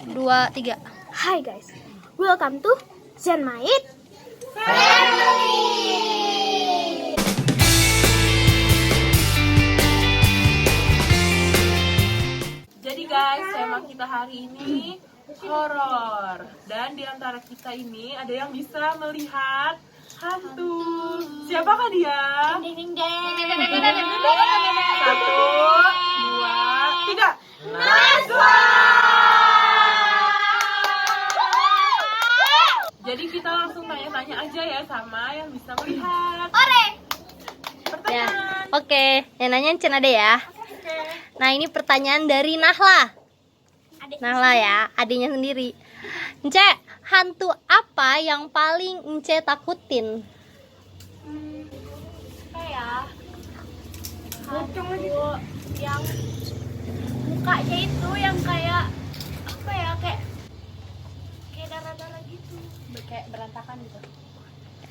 2, 3. Hai guys, welcome to Zenmait Jadi guys, tema kita hari ini horor. Dan di antara kita ini ada yang bisa melihat hantu. Siapakah dia? Ding ding ding. 1, 2, 3. Najwa. Jadi kita langsung tanya-tanya aja ya sama yang bisa melihat. Ore. Ya. Pertanyaan. Oke, yang nanya Cenade ya. Oke. Nah, ini pertanyaan dari Nahla. Nahla ya, adiknya sendiri. Ence, hantu apa yang paling Ence takutin? Kayak hantu yang mukanya itu yang kayak apa ya, kayak darah-darah gitu, kayak berantakan gitu,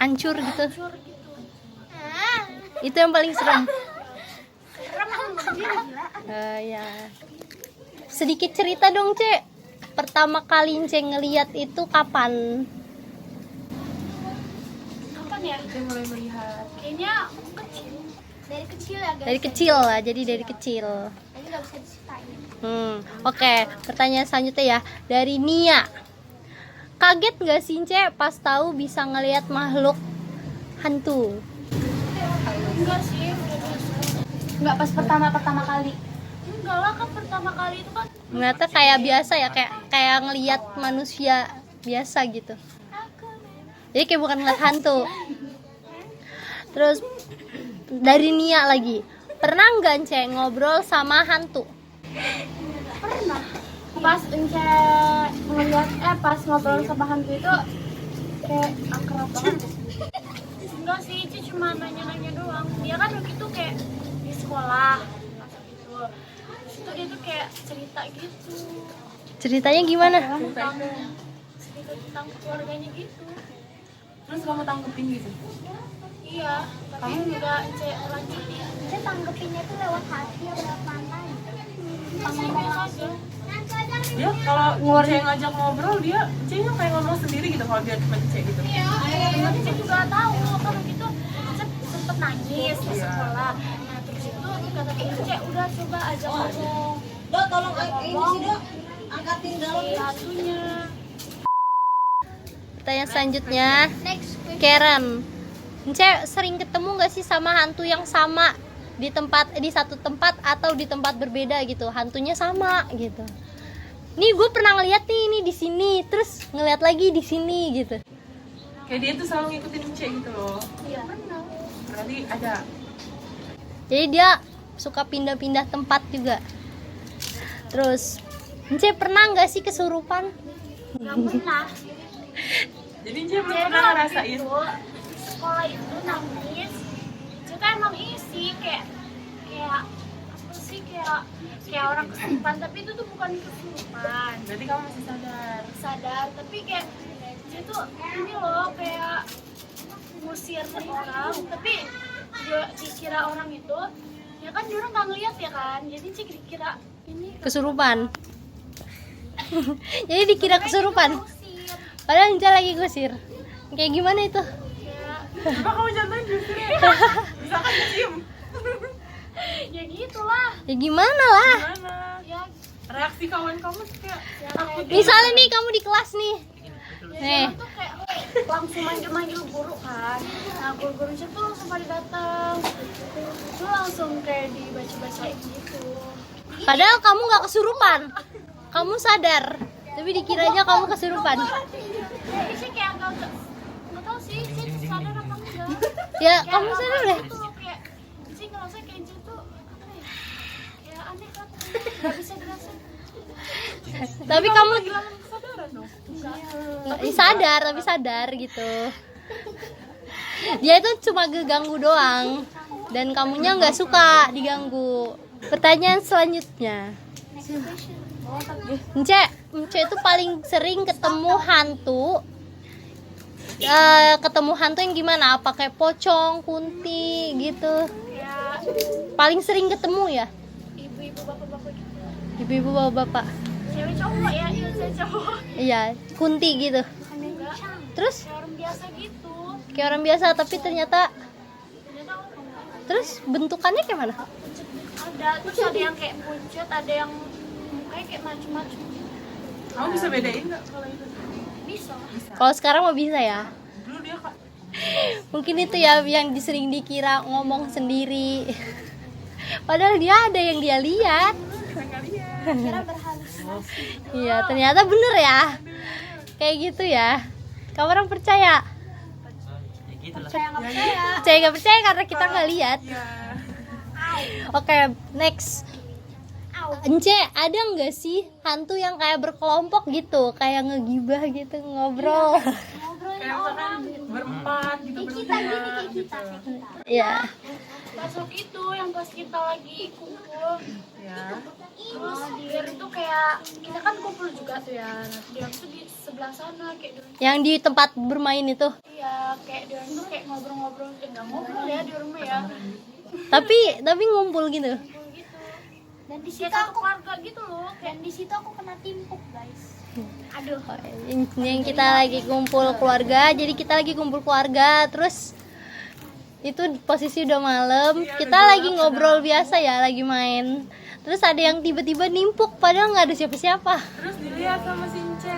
Hancur gitu. hancur gitu. Itu yang paling serem. Serem gila. Ya. Sedikit cerita dong, Cek. Pertama kali Ence ngeliat itu kapan? Kapan ya? Kita mulai melihat. Kayaknya kecil. Dari kecil ya guys. Dari kecil lah, jadi dari kecil. Jadi nggak bisa diceritain. Oke. Pertanyaan selanjutnya ya, dari Nia. Kaget nggak sih Ence pas tahu bisa ngelihat makhluk hantu? Enggak sih, udah biasa. Enggak pas pertama kali. Enggak lah, kan pertama kali itu kan Ternyata kayak biasa ya, kayak ngelihat manusia biasa gitu. Jadi kayak bukan ngeliat hantu. Terus dari Nia lagi, pernah nggak Ence ngobrol sama hantu? pernah. Pas Ence ngeliat pas ngobrol sama hantu itu kayak akrab banget. Enggak sih, itu cuma nanya-nanya doang. Dia kan waktu itu kayak di sekolah masa gitu. Itu dia tuh kayak cerita gitu. Ceritanya gimana? Cerita tentang keluarganya gitu. Terus kamu tanggepin gitu? Iya, tapi juga Ence lanjutin. Ence tanggepinnya tuh lewat hati atau lewat mata gitu. Biasa aja. Dia kalau Ece ngajak ngobrol, dia Ece kayak ngomong sendiri gitu kalau dia cuma Ece gitu. Iya, tapi Ence juga tahu kan gitu. Ence sempet nangis di sekolah. Nah terus itu kata Ence udah coba ajak ngomong. Dok, tolong ini sih, Dok. Angkatin dalam Si hantunya. Pertanyaan selanjutnya, Next question. Karen. Ence sering ketemu nggak sih sama hantu yang sama di satu tempat atau di tempat berbeda gitu? Hantunya sama gitu. Nih gue pernah ngeliat nih di sini, terus ngeliat lagi di sini gitu. Kayak dia tuh selalu ngikutin Ece gitu loh. Iya pernah. Berarti ada. Jadi dia suka pindah-pindah tempat juga. Terus Ence pernah nggak sih kesurupan? Gak pernah. Jadi Ece belum pernah ngerasain. Sekolah itu nangis. Itu kan emang isi kayak apa sih, kayak orang kesurupan, tapi itu tuh bukan kesurupan. Berarti kamu masih Sadar, tapi kayak dia tuh ini loh kayak ngusir orang, tapi dia dikira orang itu ya kan dia orang nggak ngeliat ya kan, jadi Cik dikira ini Kesurupan. Jadi dikira kesurupan. ngusir. Padahal Ence lagi gusir. Kayak gimana itu? Kayak Coba kamu contohin justru ya. Misalkan diem. ya gitulah Ya gimana lah? Gimana? ya, Reaksi kawan kamu kayak takut. Misalnya nih kamu di kelas nih. ya Nih. dia tuh kayak langsung manggil guru kan. Nah guru tuh langsung pada datang, itu langsung kayak dibaca-bacain gitu. Padahal kamu nggak kesurupan. Kamu sadar. Tapi dikiranya kamu kesurupan. Jadi sih kayak nggak tahu sih sadar apa enggak. Ya, kamu sadar deh. Itu kayak sih ngerasa kayak itu tuh apa ya? Kayak aneh kan. Nggak bisa dirasain. Tapi kamu Kehilangan kesadaran dong. sadar, tapi sadar gitu. Dia itu cuma keganggu doang. Dan kamunya nggak suka diganggu. Pertanyaan selanjutnya. Ence itu paling sering ketemu hantu. Ketemu hantu yang gimana? Apa kayak pocong, kunti gitu? Ya Paling sering ketemu ya? ibu-ibu bapak-bapak gitu. Ibu-ibu bapak-bapak. Cewek cowok ya, iya Cece cowok. Iya, kunti gitu. Enggak, Terus kayak orang biasa gitu. kayak orang biasa tapi ternyata Ternyata aku enggak. terus bentukannya kayak mana? Ada, terus ada yang kayak pucet, ada yang mukanya kayak macam-macam. Kamu bisa bedain nggak kalau itu? Bisa. Kalau sekarang mau bisa ya. Dulu dia kak. Mungkin itu ya yang sering dikira ngomong sendiri. Padahal dia ada yang dia lihat. Kita nggak lihat. Kira berhalusinasi. Iya, ternyata bener ya. Kayak gitu ya. Kamu orang percaya? Percaya nggak percaya? Percaya nggak percaya karena kita nggak lihat. Iya. Oke, next. Ence, ada nggak sih hantu yang kayak berkelompok gitu, kayak ngegibah gitu, ngobrol? Ngobrolin Kayak orang. misalkan berempat gitu, berlima gitu. Iya. Pas waktu itu yang pas kita lagi kumpul, Ya. terus dia itu kayak kita kan kumpul juga tuh ya. Nah, dia tuh di sebelah sana kayak dia. Yang di tempat bermain itu. Iya, kayak dia tuh kayak ngobrol-ngobrol, enggak ngobrol ya di rumah ya. Tapi ngumpul gitu. Ngumpul gitu. Dan di situ aku keluarga gitu loh. Dan di situ aku kena timpuk, guys. Aduh. Ini yang kita lagi kumpul keluarga, jadi kita lagi kumpul keluarga, terus itu posisi udah malam, kita lagi ngobrol biasa ya, lagi main. Terus ada yang tiba-tiba nimpuk, padahal nggak ada siapa-siapa. Terus dilihat sama si Ince.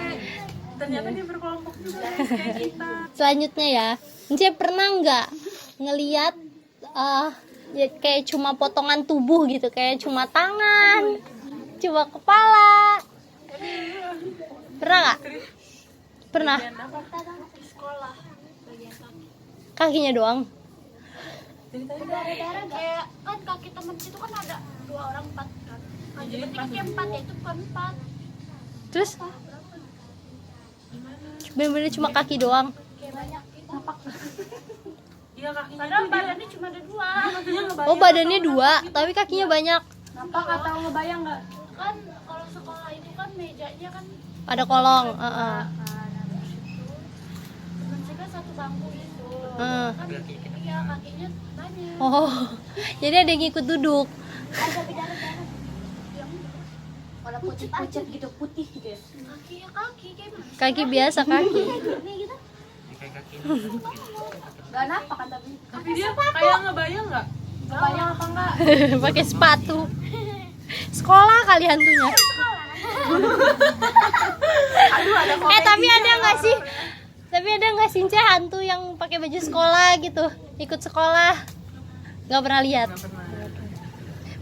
Ternyata dia berkelompok juga guys, kayak kita. Selanjutnya ya, Ence pernah nggak ngeliat ya kayak cuma potongan tubuh gitu, kayak cuma tangan, cuma kepala? Pernah nggak? Pernah. Di sekolah bagian kaki. Kakinya doang. Berdarah kayak kan kaki temen situ kan ada 2 orang 4 kan. Nah, jadi kaki 4 ya itu bukan 4. Terus bener-bener cuma kaki doang. Kayak banyak napak. Iya kakinya Padahal tuh dia. badannya cuma ada 2. Kakinya ngebayang. Oh, badannya dua, tapi kakinya banyak. Nampak atau ngebayang nggak? Kan kalau sekolah itu kan mejanya kan Ada kolong. teman saya kan satu bangku gitu. Heeh. Kan iya kakinya banyak. Oh, jadi ada yang ikut duduk. Ada berdarah-darah. Yang Kalau pucet-pucet gitu putih gitu ya. kakinya kaki kayak mana? Kaki biasa kaki. Nih gitu. Gak napak kan tapi. Tapi dia kayak ngebayang nggak? Kebayang apa enggak? Pakai sepatu. Sekolah kali hantunya. Aduh ada Tapi ada nggak sih? Tapi ada nggak sih Ince hantu yang pakai baju sekolah gitu, ikut sekolah? Nggak pernah lihat. Nggak pernah.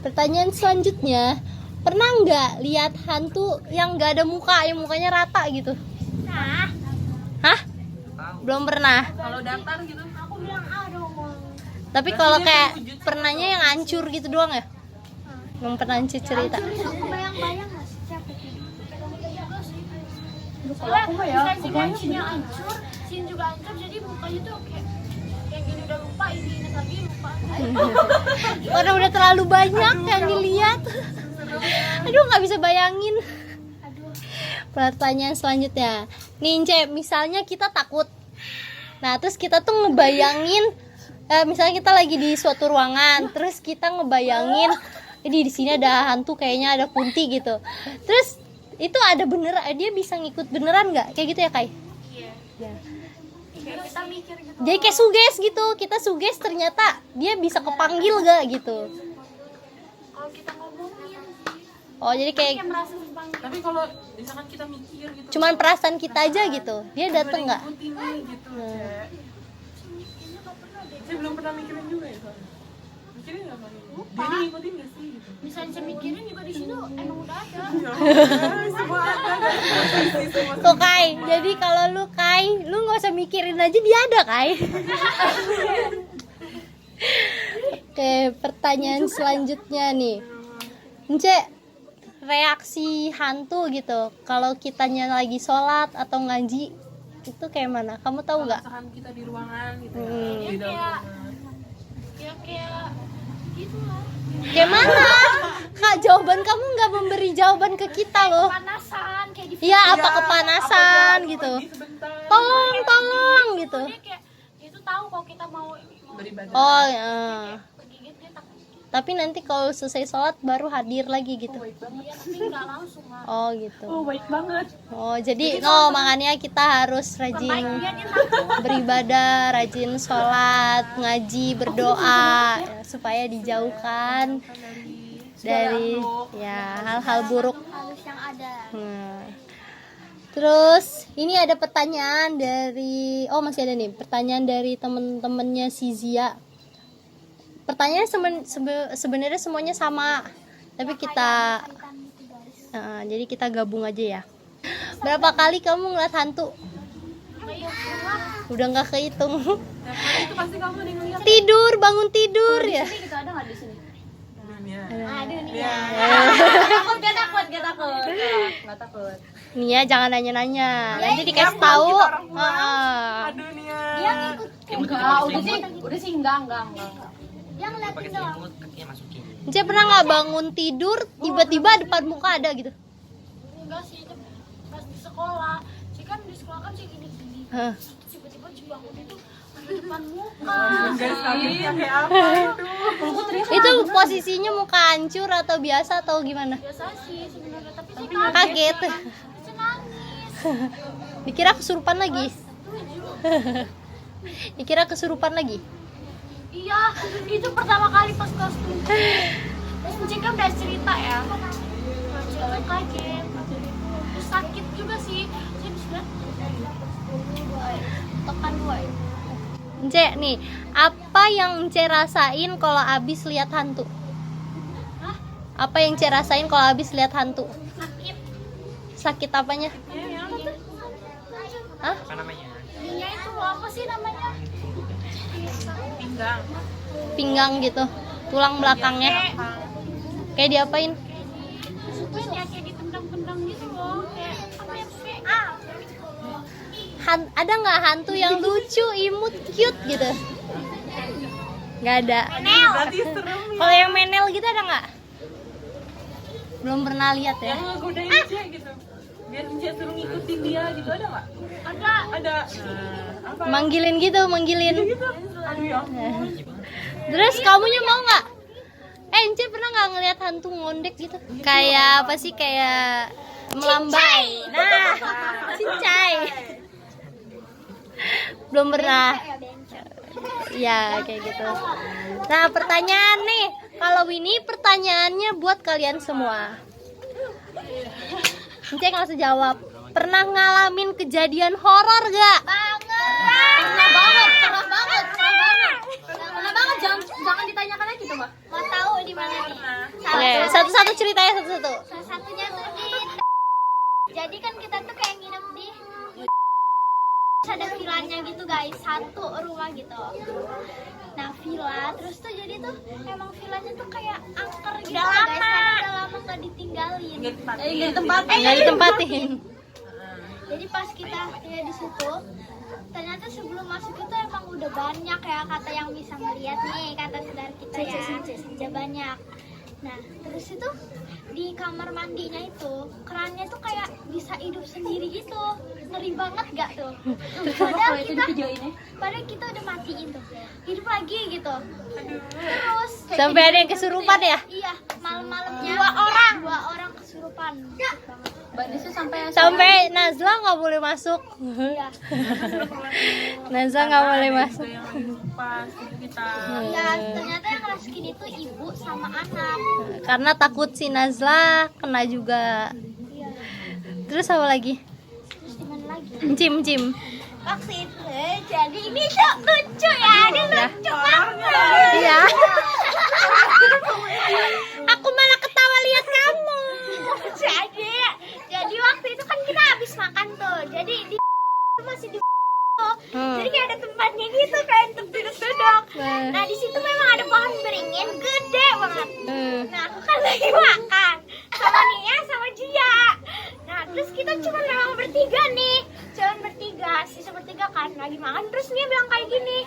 Pertanyaan selanjutnya, pernah nggak lihat hantu yang nggak ada muka, yang mukanya rata gitu? Nah, Hah? Belum pernah. Kalau datar gitu. aku bilang dong. Tapi kalau kayak pernahnya yang hancur gitu doang ya? Belum pernah Ince cerita. Aku bayang-bayang nggak sih capek gitu. Kalau aku mah ya, Selain si Sin hancur, Sin juga hancur, jadi mukanya tuh kayak yang ini udah lupa, ini ingat lagi lupa. Karena udah terlalu banyak yang dilihat. Aduh, nggak bisa bayangin. Aduh, Pertanyaan selanjutnya, nih Ince, misalnya kita takut. Nah, terus kita tuh ngebayangin, misalnya kita lagi di suatu ruangan, terus kita ngebayangin, jadi di sini ada hantu, kayaknya ada kunti gitu. Terus itu ada beneran, dia bisa ngikut beneran nggak? Kayak gitu ya, Kai? iya. Ya. Kayak kita mikir gitu. Jadi kayak suges gitu, kita suges ternyata dia bisa kepanggil gak gitu. Kalau kita ngomongin, Oh, jadi kayak kayak merasa dipanggil. Tapi kalau misalkan kita mikir gitu. cuman perasaan kita aja gitu, dia dateng nggak? Ikutin nih gitu. Cek. Saya belum pernah mikirin juga ya soalnya. Mikirin nggak kali? Dia nih ngikutin nggak sih gitu. Misalnya saya mikirin juga di situ emang udah ada. Semua ada. Semua Tuh Kai, jadi kalau lu Kai, lu nggak usah mikirin aja, dia ada Kai. Oke, pertanyaan selanjutnya nih, Ence, reaksi hantu gitu, kalau kitanya lagi sholat atau ngaji, itu kayak mana? Kamu tahu nggak? misalkan kita di ruangan gitu ya, Hmm. di dalam Kayak- ruangan. Ya kayak gitu lah. Kayak mana? Kak, jawaban kamu nggak memberi jawaban ke kita loh. Panasan kayak di Iya, apa kepanasan gitu? Pergi sebentar Tolong gitu. dia kayak dia tuh tahu kalau kita mau beribadah. Oh ya. pergi gitu dia takut gitu. Tapi nanti kalau selesai sholat baru hadir lagi gitu. Tapi nggak langsung lah. Oh gitu. Oh, baik banget. Oh jadi makanya kita harus rajin beribadah, rajin sholat, ngaji, berdoa ya, supaya dijauhkan dari ya hal-hal buruk. Harus yang ada. Terus ini ada pertanyaan dari masih ada nih pertanyaan dari temen-temennya si Zia. Pertanyaannya sebenarnya semuanya sama, tapi kita jadi kita gabung aja ya. Berapa kali kamu ngeliat hantu? Udah nggak kehitung. Itu pasti kamu nih ngeliat. Tidur, bangun tidur ya. Ini gitu ada nggak di sini? Dunia. Aduh nih. Ya. Gak takut. Nggak takut. Nia jangan nanya-nanya. Nanti dikasih tahu. Aduh Nia. Dia ngikut. Udah sih enggak. Yang ngeliatin doang. Ece pernah nggak bangun tidur tiba-tiba depan muka ada gitu? Enggak sih, itu pas di sekolah. Sih kan di sekolah kan sih gini-gini. Hah. Tiba-tiba bangun itu ada depan muka. Guys, kagetnya kayak apa itu? Itu posisinya muka hancur atau biasa atau gimana? Biasa sih sebenarnya, tapi sih Kaget. Bisa nangis. Dikira kesurupan lagi. Dikira kesurupan lagi. Iya, itu pertama kali pas kelas 7. Terus Cik kan udah cerita ya. Cik tuh kaget. Terus sakit juga sih. Cik sudah tekan gue. Ence nih, apa yang Ence rasain kalau abis lihat hantu? Hah? Apa yang Ence rasain kalau abis lihat hantu? Sakit. Sakit apanya? Hah? Ininya itu apa sih namanya? Pinggang. Pinggang gitu, tulang belakangnya. Kayak diapain? Terus ya kayak ditendang-tendang gitu loh. Kayak apa ya? Ada nggak hantu yang lucu, imut, cute gitu? Nggak ada. Berarti serem ya. Kalau yang menel gitu ada nggak? Belum pernah lihat ya. Yang ngegodain Cia gitu. Biar Cia suruh ngikutin dia gitu, ada nggak? Ada. Ada. Apa? Manggilin gitu, manggilin. Gitu. Aduh ya ampun. Terus kamunya mau nggak? Ence pernah nggak ngelihat hantu ngondek gitu? Kayak apa sih? Kayak melambai. Nah, cincai. Belum pernah. Ya kayak gitu. Nah pertanyaan nih, kalau ini pertanyaannya buat kalian semua. Ence nggak usah jawab. Pernah ngalamin kejadian horor gak? Pernah banget. Jangan ditanyakan lagi tuh, Mbak. Mau tahu di mana nih? Oke, satu-satu ceritanya satu-satu. Salah satunya tuh di. Jadi kan kita tuh kayak nginep di. Ada vilanya gitu guys, satu rumah gitu. Nah villa, terus tuh jadi tuh emang villanya tuh kayak angker gitu guys, karena udah lama nggak ditinggalin. Nggak ditempatin. Jadi pas kita ya di situ, ternyata sebelum masuk itu emang udah banyak ya kata yang bisa melihat nih, kata saudara kita ya, udah banyak. Nah terus itu di kamar mandinya itu kerannya tuh kayak bisa hidup sendiri gitu, ngeri banget gak tuh? Padahal kita udah matiin tuh, hidup lagi gitu. Terus Sampai ada yang kesurupan ya? iya malam-malamnya dua orang kesurupan. Sampai Nazla nggak boleh masuk. Iya. Nazla nggak boleh masuk. Ada yang pas kita. Ya ternyata yang ngerasukin itu ibu sama anak. Karena takut si Nazla kena juga. Terus apa lagi? Terus dimana lagi? Cim. Waktu itu jadi ini tuh lucu ya, ini lucu banget. Iya. Aku malah ketawa lihat kamu. Jadi waktu itu kan kita habis makan tuh, jadi di masih di jadi kayak ada tempatnya gitu kayak untuk duduk-duduk. Nah di situ memang ada pohon beringin gede banget. Nah aku kan lagi makan sama Nia sama Jia. Nah terus kita cuma memang bertiga nih, sisa bertiga kan lagi makan. Terus Nia bilang kayak gini,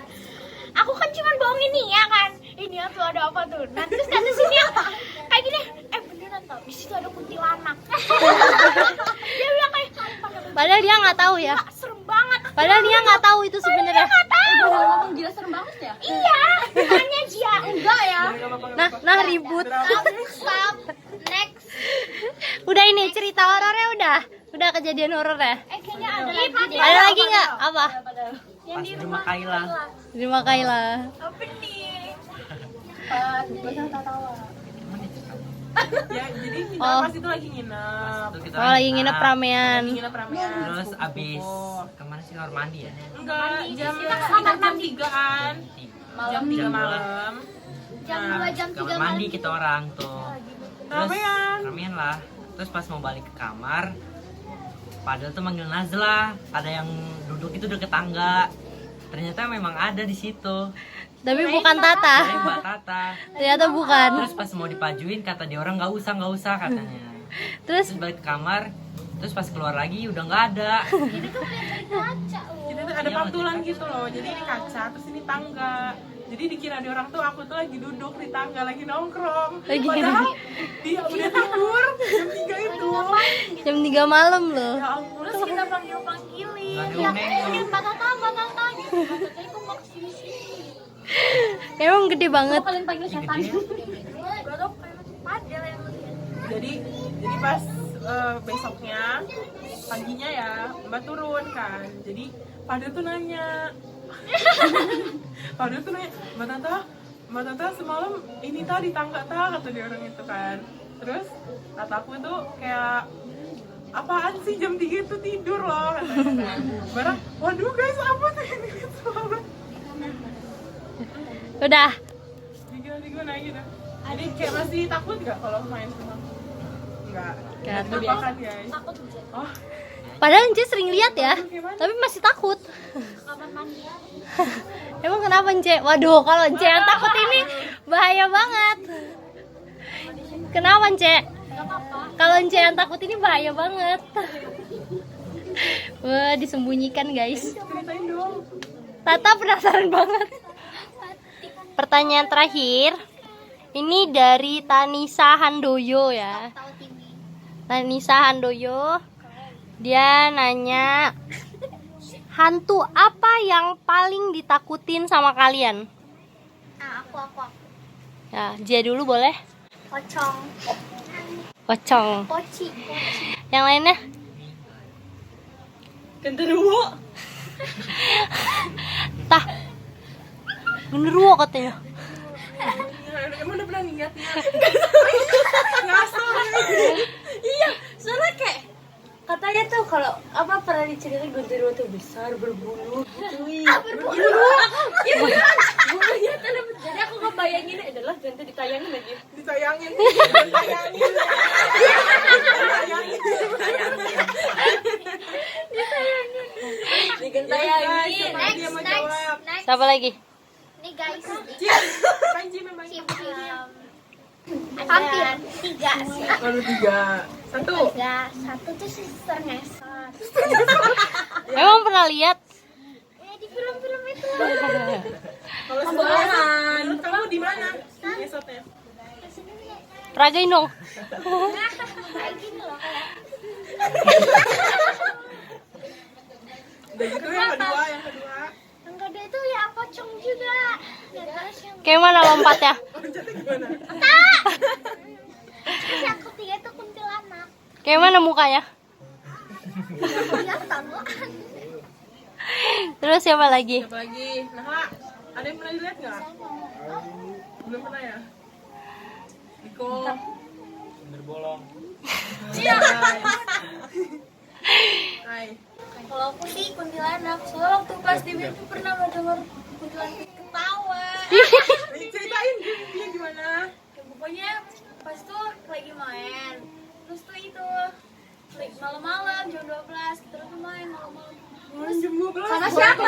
aku kan cuma bohongin Nia kan, ini tuh ada apa tuh. Nah terus kata si Nia kayak gini, beneran tau di situ ada kuntilanak. Dia bilang kayak Padahal dia nggak tahu ya. serem banget. Padahal dia nggak tahu itu sebenarnya. Nggak tahu. ngomong gila serem banget ya? Iya, bukannya dia. Enggak ya. Nah ribut. Stop. Next. Udah ini cerita horornya udah kejadian horornya. Kayaknya ada lagi. Ada lagi nggak? Apa? Yang di Pas di rumah Kaila. Terima Kaila. Apa nih? Ya, jadi kita Oh. pas itu lagi nginep. Terus kita Oh lagi nginep ramean. Lagi nginep ramean. Terus abis kemana sih kamar mandi ya? Enggak, jam sekitar jam 3-an. Jam 3 Jam malam. Jam Nah, 2 jam 3 Kamar mandi kita orang tuh. Terus Ramean. ramean lah. Terus pas mau balik ke kamar, padahal tuh manggil Nazla. Ada yang duduk itu deket tangga. Ternyata memang ada di situ. Tapi bukan Tata. Jadi Mbak Tata. Ternyata bukan. Terus pas mau dipajuin kata dia orang nggak usah katanya. Terus Terus balik ke kamar. Terus pas keluar lagi udah nggak ada. Jadi tuh ada pantulan gitu loh. Jadi ini kaca, terus ini tangga. Jadi dikira di orang tuh aku tuh lagi duduk di tangga, lagi nongkrong. Lagi Padahal dia udah tidur jam 3 itu. jam 3 malam loh. Ya ampun. Terus kita panggilin. Nggak Ya, diomongin. Mbak Tata gitu. Mbak Tata itu mau kesini. Emang gede banget. Kalian panggil setan. Gak tau kayak padel yang lihat. Jadi pas besoknya paginya ya Mbak turun kan. Jadi Fadil tuh nanya. Fadil tuh nanya, Mbak Tata semalam ini tadi tangga kata dia orang itu kan. Terus kataku tuh kayak apaan sih jam 3 itu tidur loh katanya. Barang, waduh guys apa tuh ini semalam. Udah. Gimana gitu. Jadi kayak masih takut gak kalau main sama? Enggak. Nggak, Itu biasa guys. Takut aja. Oh, Padahal Ence sering lihat ya, tapi masih takut. Kamar mandi. Emang kenapa Ence? Waduh, kalau Ence yang takut ini bahaya banget. Kenapa Ence? Gak apa-apa. Kalau Ence yang takut ini bahaya banget. Wah, disembunyikan guys. ceritain dong. Tata penasaran banget. Pertanyaan terakhir. Ini dari Tanisa Handoyo ya. Tahu tinggi. Tanisa Handoyo. Dia nanya, hantu apa yang paling ditakutin sama kalian? Nah, aku. Ya, Jia dulu boleh? Pocong. Pocong. Poci. Yang lainnya? Genderuwo. Tah. Genderuwo katanya. Emang udah pernah lihatnya? Ngasal. Iya, soalnya kayak katanya tuh kalau apa pernah diceritain genderuwo tuh besar berbulu gitu. Bulunya tuh jadi aku ngebayangin adalah nanti ditayangin lagi. Ditayangin. Digentayangin. Dia mau jawab. Next. Siapa lagi? Nih guys. Panji memang. Hampir 3 sih. Baru 3. 1. Ya, 1 tuh sister ngesot. Emang pernah lihat? Di film-film itu. Kalau sekarang kamu di mana? Ngesotnya. Peragain dong. Kayak gini loh kayak. Udah gitu yang kedua. Yang kedua itu ya pocong juga. Ya, terus yang Kayak mana lompatnya? Loncatnya gimana? terus yang ketiga itu kuntilanak. Kayak mana mukanya? Kelihatan loh. Terus siapa lagi? Siapa lagi? Nah, ada yang pernah dilihat nggak? Belum pernah ya? Diko. Berbolong. Iya. Hai. Kalau aku sih kuntilanak. Soalnya waktu pas di mimpi pernah denger kuntilanak ketawa. Ceritain dia gimana? Ya, pokoknya pas tuh lagi main. Terus tuh itu malam-malam jam 12 kita tuh main malam-malam. Jam 12. Sama siapa?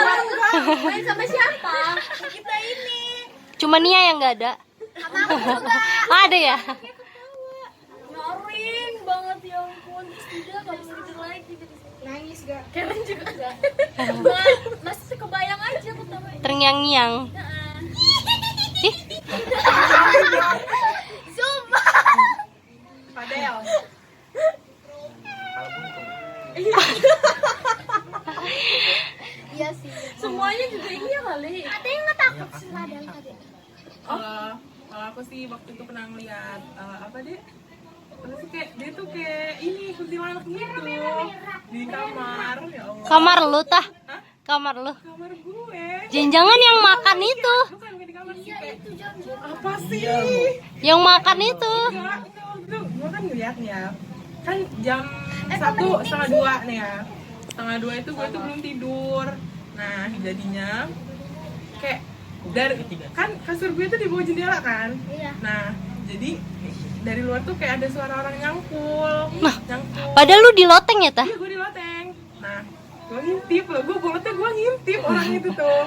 Main sama siapa? Kita ini. Cuma Nia yang nggak ada. Sama aku juga. Ada ya? Nyaring banget ya ampun. Terus tidak gak bisa tidur lagi jadi nangis gak? Keren juga gak? Masih kebayang aja pertama. Terngiang-ngiang. Ih, Sumpah. Padel. Kalau buntung. Ya Iya sih. Semuanya juga iya kali. Ada yang nggak takut sih Ladel tadi. Kalau aku sih waktu itu pernah ngeliat apa deh? Terus kayak dia tuh kayak ini kuntilanak gitu di kamar. Ya Allah. Kamar lu tah? Kamar lu? Kamar gue. Jangan yang makan itu. Bukan di kamar sih kayak apa sih? Yang makan itu. Enggak, itu gue kan ngeliat nih ya. Kan jam 1:30 nih ya. 1:30 itu gue tuh belum tidur. Nah jadinya kayak dari kan kasur gue tuh di bawah jendela kan. Iya. Nah jadi dari luar tuh kayak ada suara orang nyangkul. Nyangkul. Padahal lu di loteng ya tah? Iya gue di loteng. Nah gue ngintip loh, gue bolotnya gue ngintip orang itu tuh.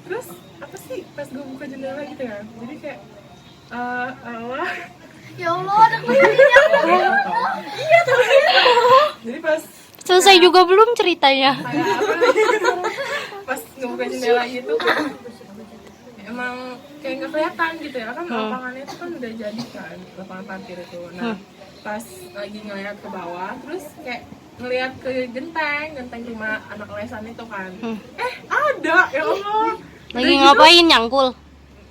Terus apa sih pas gue buka jendela gitu ya. Jadi kayak Allah. Ya Allah, ada kejadian. Jadi pas Selesai juga belum ceritanya. kayak apa namanya, pas ngebuka jendela gitu emang kayak nggak kelihatan gitu ya kan lapangannya itu kan udah jadi kan lapangan parkir itu. Nah pas lagi ngeliat ke bawah terus kayak ngeliat ke genteng rumah anak lesan itu kan ada ya Allah. Lagi ngapain nyangkul?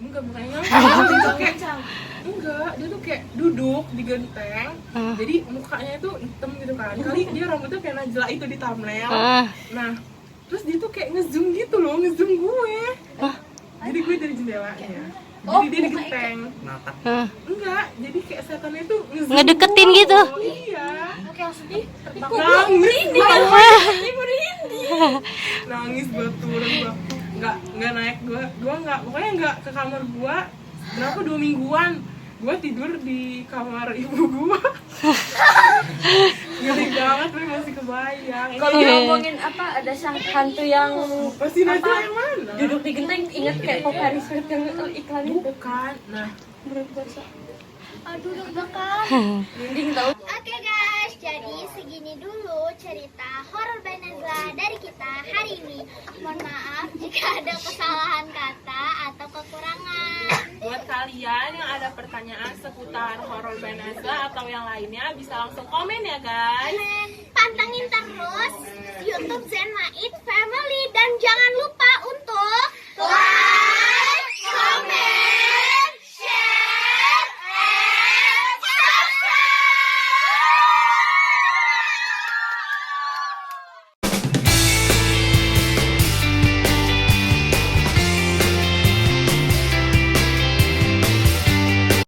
Enggak bukan nyangkul dia tuh kayak enggak dia tuh kayak duduk di genteng jadi mukanya itu hitam gitu kan kali dia rambutnya kayak Najla itu di thumbnail. Nah terus dia tuh kayak ngezoom gitu loh, ngezoom gue. Jadi gue dari jendelanya jadi dia di genteng. Natap. Enggak jadi kayak setannya tuh ngezoom Ngedeketin gue. gitu. Iya Oke, sedih. nangis nangis gue turun gue nggak naik gue nggak pokoknya nggak ke kamar gue berapa 2 mingguan gue tidur di kamar ibu gue. Geli banget gue masih kebayang. Kalau ngomongin apa ada sang hantu yang Pasti Najwa yang mana? duduk di genteng, ingat kayak Pop Paris yang iklan itu. Bukan. Nah, Aduh, deg-degan. Mending tahu. Oke guys, jadi segini dulu cerita horor by Najla dari kita hari ini. Mohon maaf jika ada kesalahan kata atau kekurangan. buat kalian yang ada pertanyaan seputar horor by Najla atau yang lainnya bisa langsung komen ya guys. Pantengin terus YouTube Zen Mait Family dan jangan lupa untuk